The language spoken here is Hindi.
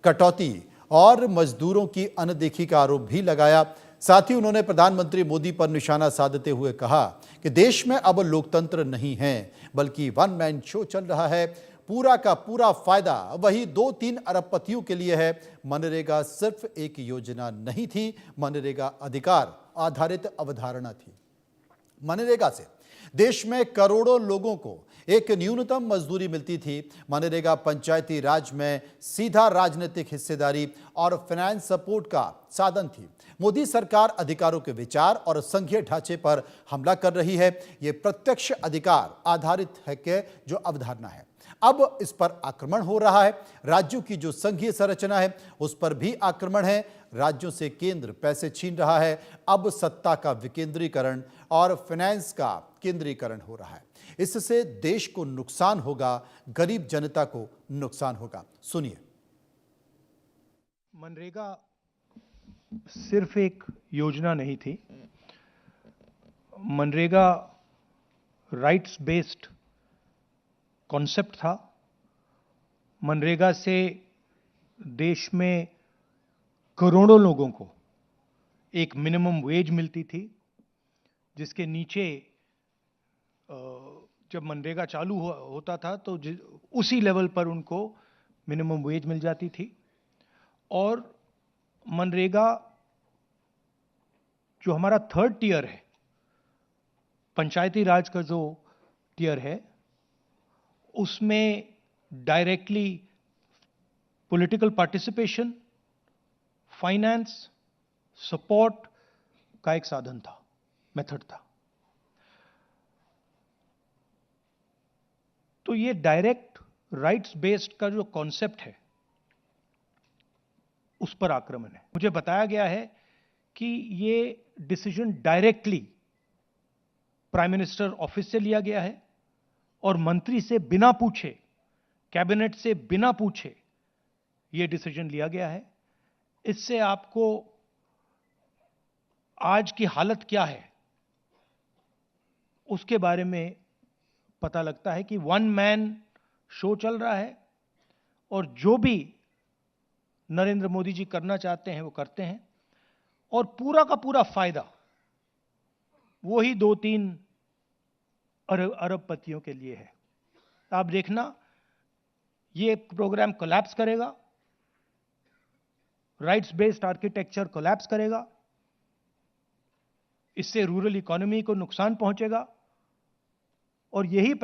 कटौती और मजदूरों की अनदेखी का आरोप भी लगाया। साथ ही उन्होंने प्रधानमंत्री मोदी पर निशाना साधते हुए कहा कि देश में अब लोकतंत्र नहीं है बल्कि वन मैन शो चल रहा है। पूरा का पूरा फायदा वही 2-3 अरबपतियों के लिए है। मनरेगा सिर्फ एक योजना नहीं थी, मनरेगा अधिकार आधारित अवधारणा थी। मनरेगा से देश में करोड़ों लोगों को एक न्यूनतम मजदूरी मिलती थी। मनरेगा पंचायती राज में सीधा राजनीतिक हिस्सेदारी और फाइनेंस सपोर्ट का साधन थी। मोदी सरकार अधिकारों के विचार और संघीय ढांचे पर हमला कर रही है। यह प्रत्यक्ष अधिकार आधारित है कि जो अवधारणा है, अब इस पर आक्रमण हो रहा है। राज्यों की जो संघीय संरचना है उस पर भी आक्रमण है। राज्यों से केंद्र पैसे छीन रहा है। अब सत्ता का विकेंद्रीकरण और फाइनेंस का केंद्रीकरण हो रहा है। इससे देश को नुकसान होगा, गरीब जनता को नुकसान होगा। सुनिए। मनरेगा सिर्फ एक योजना नहीं थी। मनरेगा राइट्स बेस्ड कॉन्सेप्ट था। मनरेगा से देश में करोड़ों लोगों को एक मिनिमम वेज मिलती थी, जिसके नीचे जब मनरेगा चालू होता था तो उसी लेवल पर उनको मिनिमम वेज मिल जाती थी। और मनरेगा जो हमारा थर्ड टियर है, पंचायती राज का जो टियर है, उसमें directly political participation, finance support का एक साधन था, मेथड था। तो ये डायरेक्ट राइट्स बेस्ड का जो कॉन्सेप्ट है उस पर आक्रमण है। मुझे बताया गया है कि ये decision directly prime minister office से लिया गया है और मंत्री से बिना पूछे, कैबिनेट से बिना पूछे ये डिसीजन लिया गया है। इससे आपको आज की हालत क्या है उसके बारे में पता लगता है कि वन मैन शो चल रहा है और जो भी नरेंद्र मोदी जी करना चाहते हैं वो करते हैं और पूरा का पूरा फायदा वही 2-3 अरबपतियों के लिए है। आप देखना, ये प्रोग्राम कोलैप्स करेगा, राइट्स बेस्ड आर्किटेक्चर कोलैप्स करेगा। इससे रूरल इकोनॉमी को नुकसान पहुंचेगा और यही